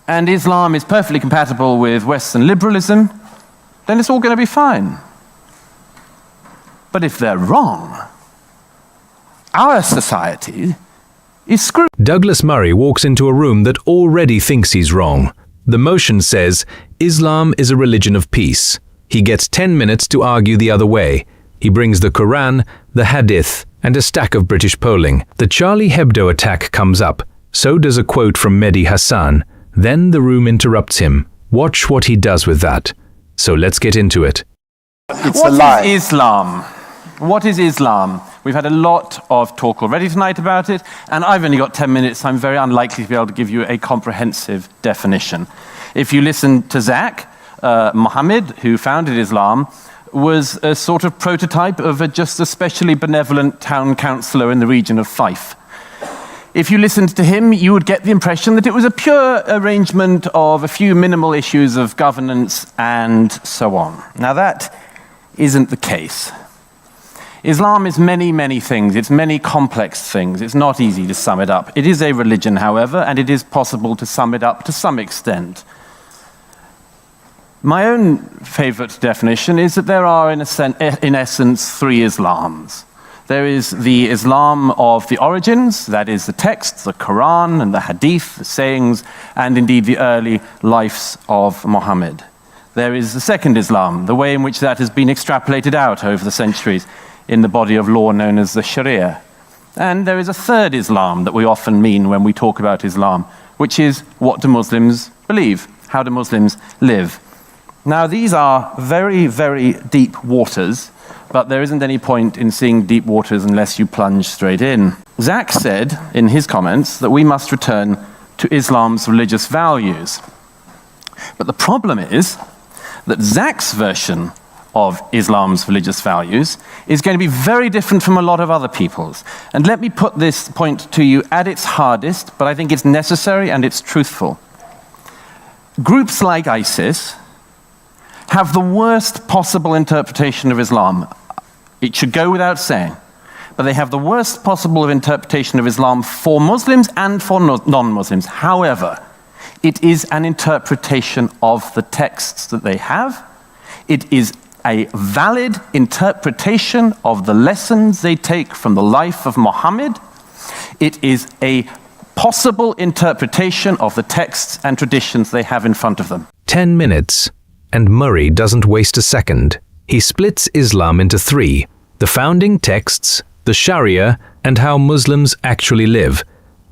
and Islam is perfectly compatible with Western liberalism, then it's all going to be fine. But if they're wrong, our society is screwed. Douglas Murray walks into a room that already thinks he's wrong. The motion says Islam is a religion of peace. He gets 10 minutes to argue the other way. He brings the Quran, the Hadith, and a stack of British polling. The Charlie Hebdo attack comes up. So does a quote from Mehdi Hassan. Then the room interrupts him. Watch what he does with that. So let's get into it. What is Islam? What is Islam? We've had a lot of talk already tonight about it, and I've only got 10 minutes, so I'm very unlikely to be able to give you a comprehensive definition. If you listen to Zach, Muhammad, who founded Islam, was a sort of prototype of just a specially benevolent town councillor in the region of Fife. If you listened to him, you would get the impression that it was a pure arrangement of a few minimal issues of governance and so on. Now that isn't the case. Islam is many, many things. It's many complex things. It's not easy to sum it up. It is a religion, however, and it is possible to sum it up to some extent. My own favorite definition is that there are, in essence, three Islams. There is the Islam of the origins, that is the texts, the Quran and the Hadith, the sayings, and indeed the early lives of Muhammad. There is the second Islam, the way in which that has been extrapolated out over the centuries in the body of law known as the Sharia. And there is a third Islam that we often mean when we talk about Islam, which is what do Muslims believe? How do Muslims live? Now, these are very, very deep waters, but there isn't any point in seeing deep waters unless you plunge straight in. Zach said in his comments that we must return to Islam's religious values. But the problem is that Zach's version of Islam's religious values is going to be very different from a lot of other people's. And let me put this point to you at its hardest, but I think it's necessary and it's truthful. Groups like ISIS have the worst possible interpretation of Islam. It should go without saying. But they have the worst possible interpretation of Islam for Muslims and for non-Muslims. However, it is an interpretation of the texts that they have. It is a valid interpretation of the lessons they take from the life of Muhammad. It is a possible interpretation of the texts and traditions they have in front of them. 10 minutes. And Murray doesn't waste a second. He splits Islam into three: the founding texts, the Sharia, and how Muslims actually live.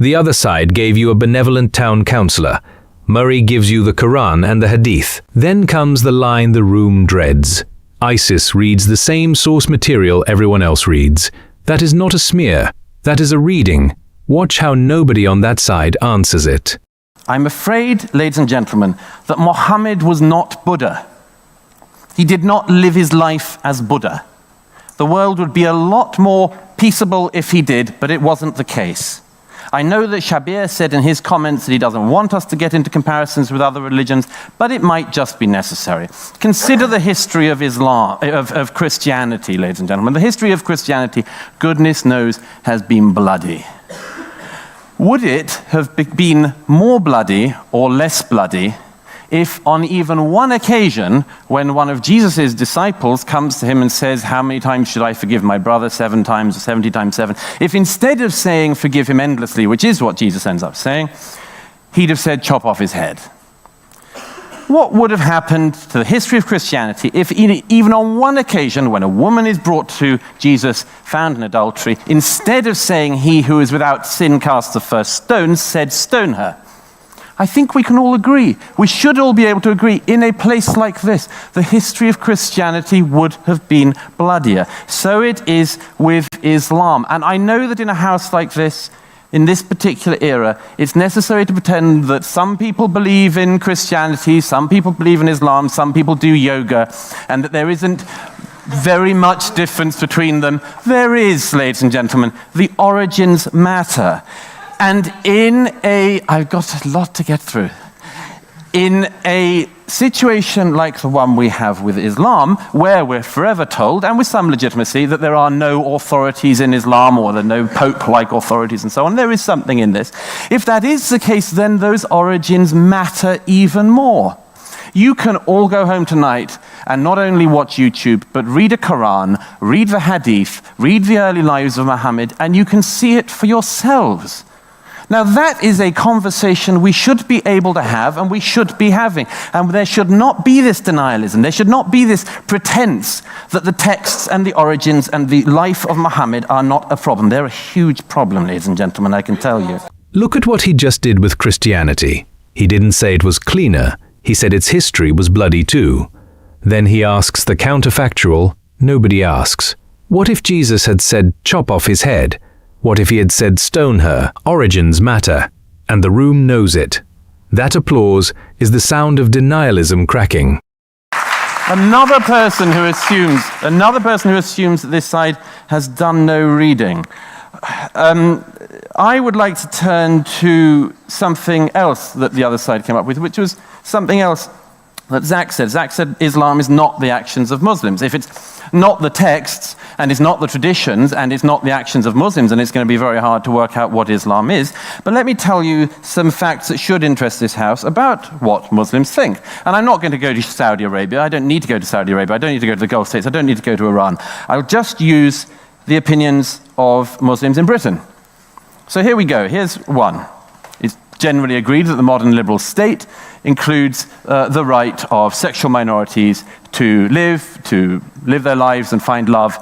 The other side gave you a benevolent town councillor. Murray gives you the Quran and the Hadith. Then comes the line the room dreads. ISIS reads the same source material everyone else reads. That is not a smear. That is a reading. Watch how nobody on that side answers it. I'm afraid, ladies and gentlemen, that Muhammad was not Buddha. He did not live his life as Buddha. The world would be a lot more peaceable if he did, but it wasn't the case. I know that Shabir said in his comments that he doesn't want us to get into comparisons with other religions, but it might just be necessary. Consider the history of Islam, of Christianity, ladies and gentlemen. The history of Christianity, goodness knows, has been bloody. Would it have been more bloody or less bloody if on even one occasion, when one of Jesus' disciples comes to him and says, how many times should I forgive my brother? 7 times or 70 times 7. If instead of saying forgive him endlessly, which is what Jesus ends up saying, he'd have said chop off his head. What would have happened to the history of Christianity if even on one occasion when a woman is brought to Jesus found in adultery, instead of saying he who is without sin casts the first stone, said stone her? I think we can all agree, we should all be able to agree, in a place like this, the history of Christianity would have been bloodier. So it is with Islam. And I know that in a house like this, in this particular era, it's necessary to pretend that some people believe in Christianity, some people believe in Islam, some people do yoga, and that there isn't very much difference between them. There is, ladies and gentlemen. The origins matter. And I've got a lot to get through. in a situation like the one we have with Islam, where we're forever told, and with some legitimacy, that there are no authorities in Islam, or there are no pope-like authorities and so on, there is something in this. If that is the case, then those origins matter even more. You can all go home tonight and not only watch YouTube, but read a Quran, read the Hadith, read the early lives of Muhammad, and you can see it for yourselves. Now that is a conversation we should be able to have, and we should be having. And there should not be this denialism. There should not be this pretense that the texts and the origins and the life of Muhammad are not a problem. They're a huge problem, ladies and gentlemen, I can tell you. Look at what he just did with Christianity. He didn't say it was cleaner. He said its history was bloody too. Then he asks the counterfactual. Nobody asks. What if Jesus had said, chop off his head? What if he had said, stone her? Origins matter. And the room knows it. That applause is the sound of denialism cracking. Another person who assumes that this side has done no reading. I would like to turn to something else that the other side came up with, which was something else that Zach said. Zach said Islam is not the actions of Muslims. If it's not the texts, and it's not the traditions, and it's not the actions of Muslims, and it's going to be very hard to work out what Islam is. But let me tell you some facts that should interest this House about what Muslims think. And I'm not going to go to Saudi Arabia. I don't need to go to Saudi Arabia. I don't need to go to the Gulf states. I don't need to go to Iran. I'll just use the opinions of Muslims in Britain. So here we go. Here's one. It's generally agreed that the modern liberal state includes the right of sexual minorities to live their lives and find love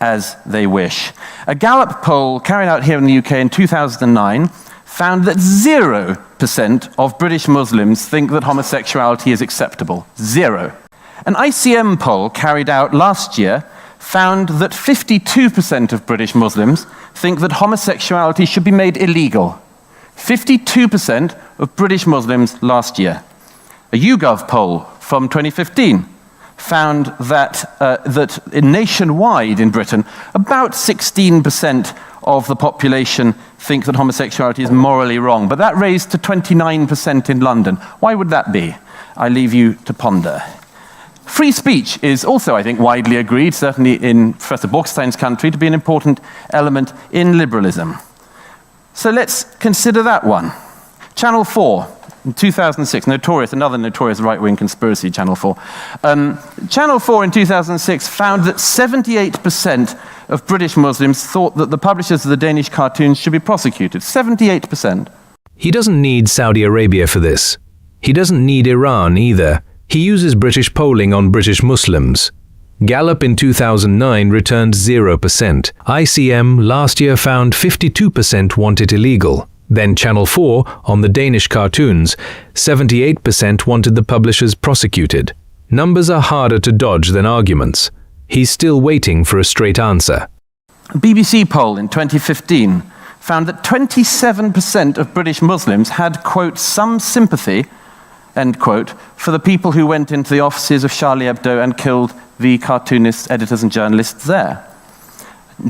as they wish. A Gallup poll carried out here in the UK in 2009 found that 0% of British Muslims think that homosexuality is acceptable. 0. An ICM poll carried out last year found that 52% of British Muslims think that homosexuality should be made illegal. 52% of British Muslims last year. A YouGov poll from 2015 found that nationwide in Britain, about 16% of the population think that homosexuality is morally wrong, but that raised to 29% in London. Why would that be? I leave you to ponder. Free speech is also, I think, widely agreed, certainly in Professor Borkstein's country, to be an important element in liberalism. So let's consider that one. Channel 4. In 2006, another notorious right-wing conspiracy, Channel 4. Channel 4 in 2006 found that 78% of British Muslims thought that the publishers of the Danish cartoons should be prosecuted. 78%. He doesn't need Saudi Arabia for this. He doesn't need Iran either. He uses British polling on British Muslims. Gallup in 2009 returned 0%. ICM last year found 52% want it illegal. Then Channel 4, on the Danish cartoons, 78% wanted the publishers prosecuted. Numbers are harder to dodge than arguments. He's still waiting for a straight answer. A BBC poll in 2015 found that 27% of British Muslims had, quote, some sympathy, end quote, for the people who went into the offices of Charlie Hebdo and killed the cartoonists, editors and journalists there.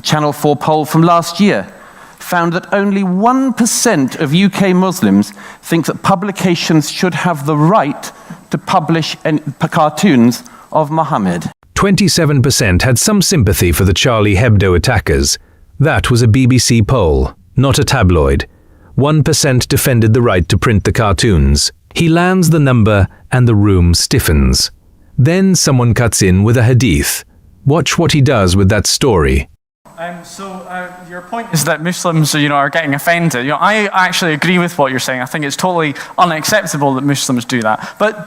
Channel 4 poll from last year found that only 1% of UK Muslims think that publications should have the right to publish cartoons of Muhammad. 27% had some sympathy for the Charlie Hebdo attackers. That was a BBC poll, not a tabloid. 1% defended the right to print the cartoons. He lands the number and the room stiffens. Then someone cuts in with a hadith. Watch what he does with that story. Your point is that Muslims, are getting offended. I actually agree with what you're saying. I think it's totally unacceptable that Muslims do that. But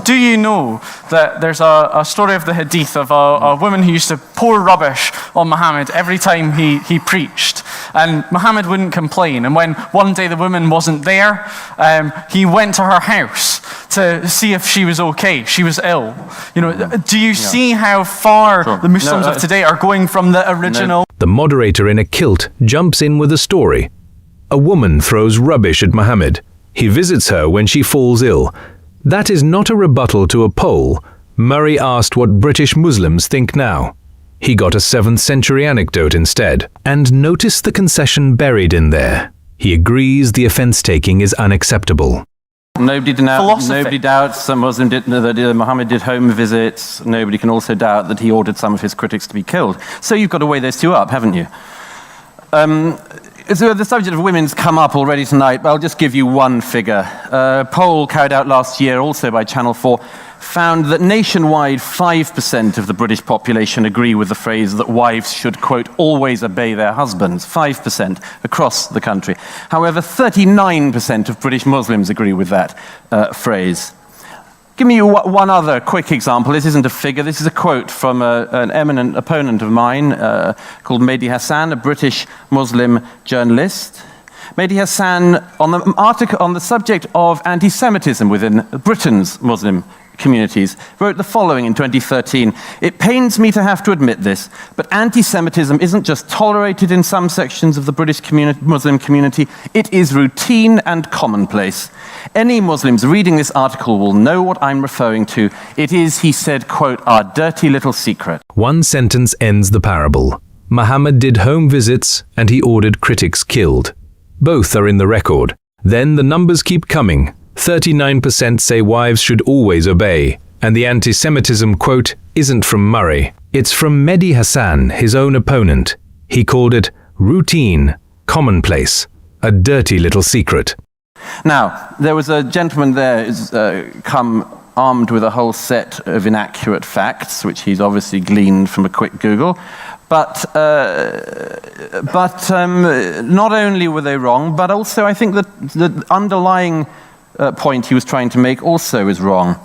do you know that there's a story of the Hadith of a woman who used to pour rubbish on Muhammad every time he preached, and Muhammad wouldn't complain. And when one day the woman wasn't there, he went to her house to see if she was okay. She was ill. Do you see how far the Muslims of today are going from the original? The moderator in a kilt jumps in with a story. A woman throws rubbish at Muhammad. He visits her when she falls ill. That is not a rebuttal to a poll. Murray asked what British Muslims think now. He got a 7th century anecdote instead. And notice the concession buried in there. He agrees the offense taking is unacceptable. philosophy. Nobody doubts that Muhammad did home visits. Nobody can also doubt that he ordered some of his critics to be killed. So you've got to weigh those two up, haven't you? So the subject of women's come up already tonight, but I'll just give you one figure. A poll carried out last year, also by Channel 4, found that nationwide 5% of the British population agree with the phrase that wives should, quote, always obey their husbands. 5% across the country. However, 39% of British Muslims agree with that phrase. Give me one other quick example. This isn't a figure. This is a quote from an eminent opponent of mine called Mehdi Hasan, a British Muslim journalist. Mehdi Hasan, on the subject of anti-Semitism within Britain's Muslim communities, wrote the following in 2013. "It pains me to have to admit this, but anti-Semitism isn't just tolerated in some sections of the British Muslim community, it is routine and commonplace. Any Muslims reading this article will know what I'm referring to. It is," he said, quote, "our dirty little secret." One sentence ends the parable. Muhammad did home visits and he ordered critics killed. Both are in the record. Then the numbers keep coming. 39% say wives should always obey. And the anti-Semitism quote isn't from Murray. It's from Mehdi Hasan, his own opponent. He called it routine, commonplace, a dirty little secret. Now, there was a gentleman there who's come armed with a whole set of inaccurate facts, which he's obviously gleaned from a quick Google. But not only were they wrong, but also I think that the underlying point he was trying to make also is wrong.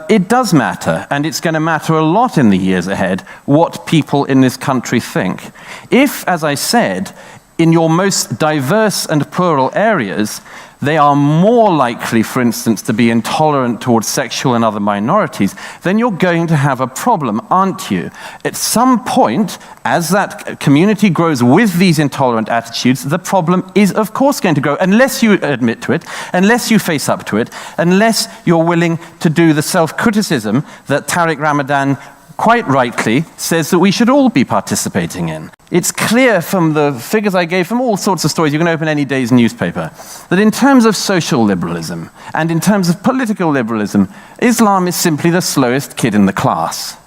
It does matter, and it's going to matter a lot in the years ahead, what people in this country think. If, as I said, in your most diverse and plural areas, they are more likely, for instance, to be intolerant towards sexual and other minorities, then you're going to have a problem, aren't you? At some point, as that community grows with these intolerant attitudes, the problem is, of course, going to grow, unless you admit to it, unless you face up to it, unless you're willing to do the self-criticism that Tariq Ramadan quite rightly says that we should all be participating in. It's clear from the figures I gave, from all sorts of stories, you can open any day's newspaper, that in terms of social liberalism and in terms of political liberalism, Islam is simply the slowest kid in the class.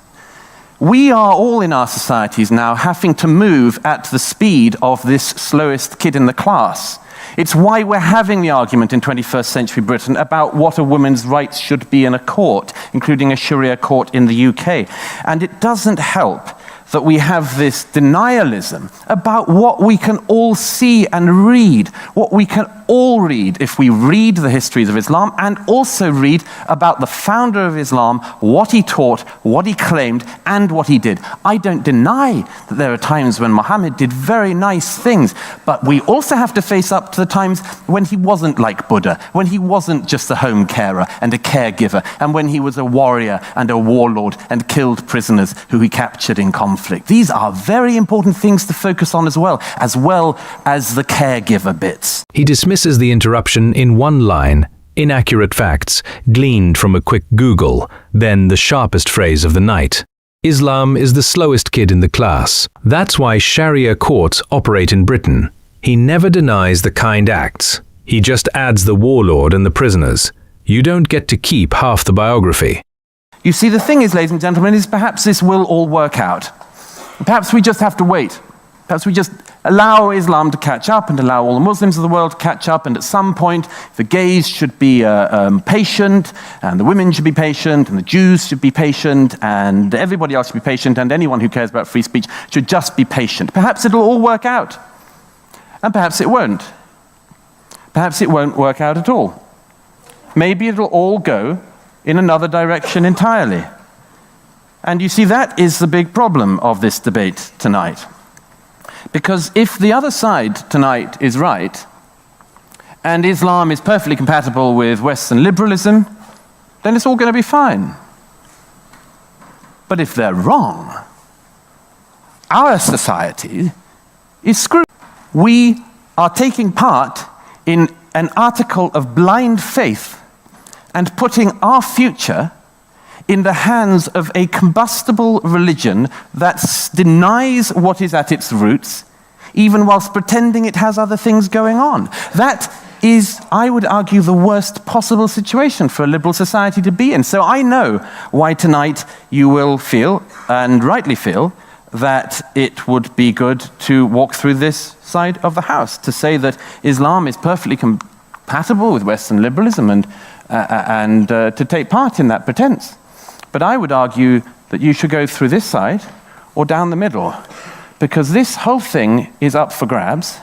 We are all in our societies now having to move at the speed of this slowest kid in the class. It's why we're having the argument in 21st century Britain about what a woman's rights should be in a court, including a Sharia court in the UK. And it doesn't help that we have this denialism about what we can all see and read, what we can all read if we read the histories of Islam and also read about the founder of Islam, what he taught, what he claimed, and what he did. I don't deny that there are times when Muhammad did very nice things, but we also have to face up to the times when he wasn't like Buddha, when he wasn't just a home carer and a caregiver, and when he was a warrior and a warlord and killed prisoners who he captured in conflict. These are very important things to focus on as well as the caregiver bits. He dismisses the interruption in one line, inaccurate facts, gleaned from a quick Google, then the sharpest phrase of the night. Islam is the slowest kid in the class. That's why Sharia courts operate in Britain. He never denies the kind acts. He just adds the warlord and the prisoners. You don't get to keep half the biography. You see, the thing is, ladies and gentlemen, is perhaps this will all work out. Perhaps we just have to wait. Perhaps we just allow Islam to catch up and allow all the Muslims of the world to catch up, and at some point the gays should be patient, and the women should be patient, and the Jews should be patient, and everybody else should be patient, and anyone who cares about free speech should just be patient. Perhaps it'll all work out. And perhaps it won't. Perhaps it won't work out at all. Maybe it'll all go in another direction entirely. And you see, that is the big problem of this debate tonight. Because if the other side tonight is right, and Islam is perfectly compatible with Western liberalism, then it's all going to be fine. But if they're wrong, our society is screwed. We are taking part in an article of blind faith and putting our future in the hands of a combustible religion that denies what is at its roots, even whilst pretending it has other things going on. That is, I would argue, the worst possible situation for a liberal society to be in. So I know why tonight you will feel, and rightly feel, that it would be good to walk through this side of the house, to say that Islam is perfectly compatible with Western liberalism and to take part in that pretense. But I would argue that you should go through this side or down the middle, because this whole thing is up for grabs.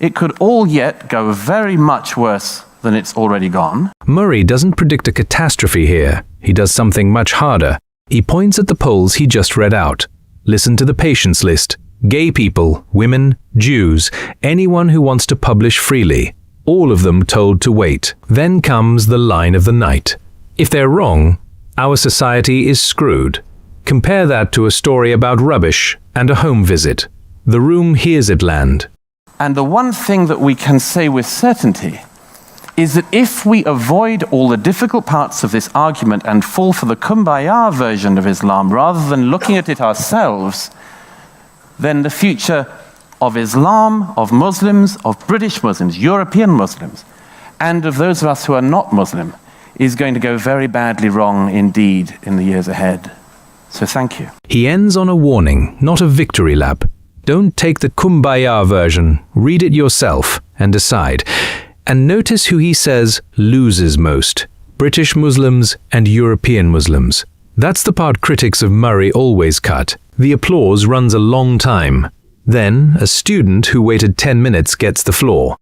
It could all yet go very much worse than it's already gone. Murray doesn't predict a catastrophe here. He does something much harder. He points at the polls he just read out. Listen to the patients list. Gay people, women, Jews, anyone who wants to publish freely. All of them told to wait. Then comes the line of the night. If they're wrong, our society is screwed. Compare that to a story about rubbish and a home visit. The room hears it land. And the one thing that we can say with certainty is that if we avoid all the difficult parts of this argument and fall for the kumbaya version of Islam rather than looking at it ourselves, then the future of Islam, of Muslims, of British Muslims, European Muslims, and of those of us who are not Muslim is going to go very badly wrong indeed in the years ahead. So thank you. He ends on a warning, not a victory lap. Don't take the kumbaya version, read it yourself and decide. And notice who he says loses most: British Muslims and European Muslims. That's the part critics of Murray always cut. The applause runs a long time. Then, a student who waited 10 minutes gets the floor.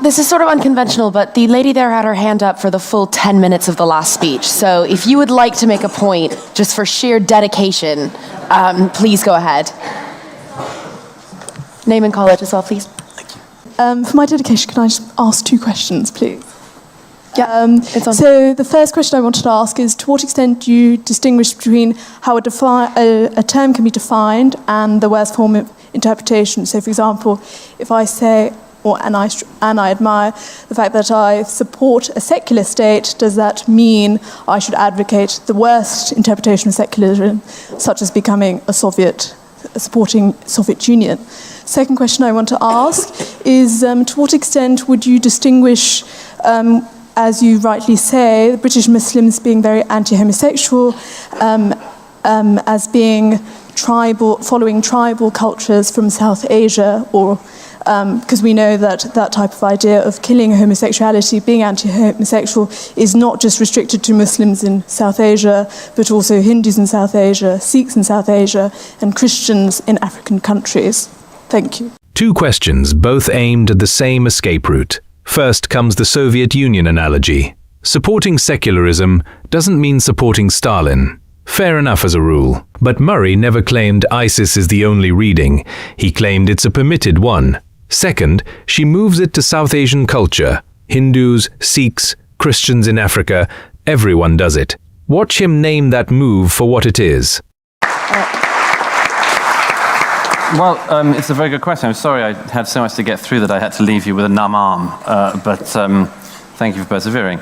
This is sort of unconventional, but the lady there had her hand up for the full 10 minutes of the last speech. So if you would like to make a point, just for sheer dedication, please go ahead. Name and college as well, please. For my dedication, can I just ask 2 questions, please? Yeah, it's on. So the first question I wanted to ask is, to what extent do you distinguish between how a term can be defined and the worst form of interpretation? So, for example, if I say, and I admire the fact that I support a secular state, does that mean I should advocate the worst interpretation of secularism, such as becoming supporting Soviet Union? Second question I want to ask is, to what extent would you distinguish, as you rightly say, the British Muslims being very anti-homosexual, as being following tribal cultures from South Asia, or because we know that that type of idea of killing homosexuality, being anti-homosexual, is not just restricted to Muslims in South Asia, but also Hindus in South Asia, Sikhs in South Asia, and Christians in African countries. Thank you. 2 questions, both aimed at the same escape route. First comes the Soviet Union analogy. Supporting secularism doesn't mean supporting Stalin. Fair enough as a rule. But Murray never claimed ISIS is the only reading. He claimed it's a permitted one. Second, she moves it to South Asian culture. Hindus, Sikhs, Christians in Africa, everyone does it. Watch him name that move for what it is. Well, it's a very good question. I'm sorry I had so much to get through that I had to leave you with a numb arm, but thank you for persevering.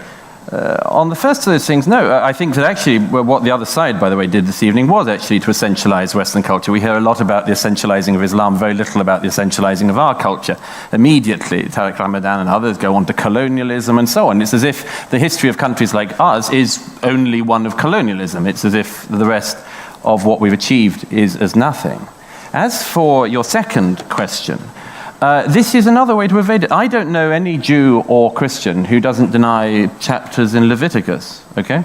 On the first of those things, no, I think that actually what the other side, by the way, did this evening was actually to essentialize Western culture. We hear a lot about the essentializing of Islam, very little about the essentializing of our culture. Immediately, Tariq Ramadan and others go on to colonialism and so on. It's as if the history of countries like ours is only one of colonialism. It's as if the rest of what we've achieved is as nothing. As for your second question, this is another way to evade it. I don't know any Jew or Christian who doesn't deny chapters in Leviticus, okay?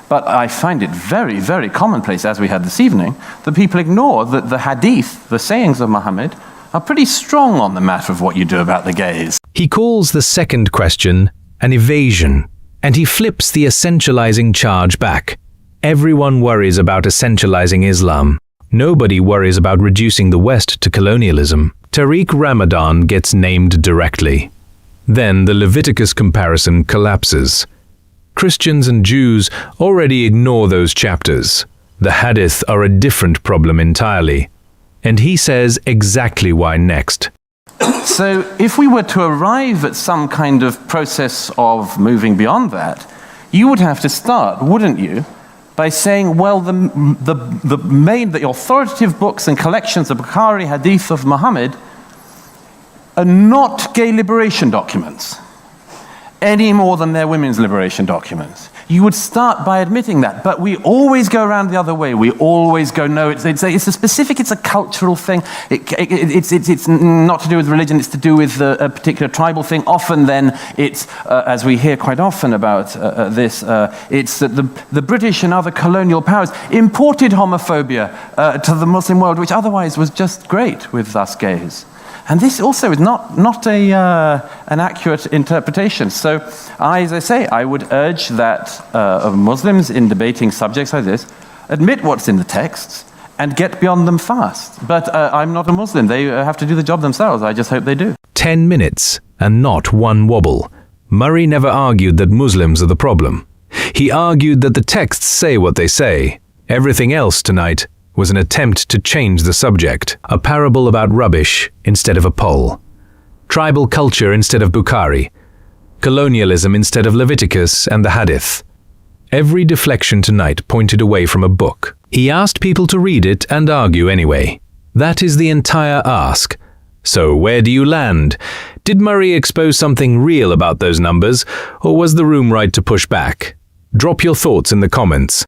But I find it very, very commonplace, as we had this evening, that people ignore that the hadith, the sayings of Muhammad, are pretty strong on the matter of what you do about the gays. He calls the second question an evasion, and he flips the essentializing charge back. Everyone worries about essentializing Islam. Nobody worries about reducing the West to colonialism. Tariq Ramadan gets named directly. Then the Leviticus comparison collapses. Christians and Jews already ignore those chapters. The hadith are a different problem entirely. And he says exactly why next. So if we were to arrive at some kind of process of moving beyond that, you would have to start, wouldn't you, by saying, well, the authoritative books and collections of Bukhari, Hadith of Muhammad are not gay liberation documents. any more than their women's liberation documents. You would start by admitting that, but we always go around the other way. We always go, no, it's a specific, it's a cultural thing. It's not to do with religion, it's to do with a particular tribal thing. Often then, it's, as we hear quite often about this, it's that the British and other colonial powers imported homophobia to the Muslim world, which otherwise was just great with us gays. And this also is not an accurate interpretation. So, as I say, I would urge that Muslims in debating subjects like this admit what's in the texts and get beyond them fast. But I'm not a Muslim. They have to do the job themselves. I just hope they do. 10 minutes, and not one wobble. Murray never argued that Muslims are the problem. He argued that the texts say what they say. Everything else tonight was an attempt to change the subject, a parable about rubbish instead of a poll, tribal culture instead of Bukhari, colonialism instead of Leviticus and the Hadith. Every deflection tonight pointed away from a book. He asked people to read it and argue anyway. That is the entire ask. So where do you land? Did Murray expose something real about those numbers, or was the room right to push back? Drop your thoughts in the comments.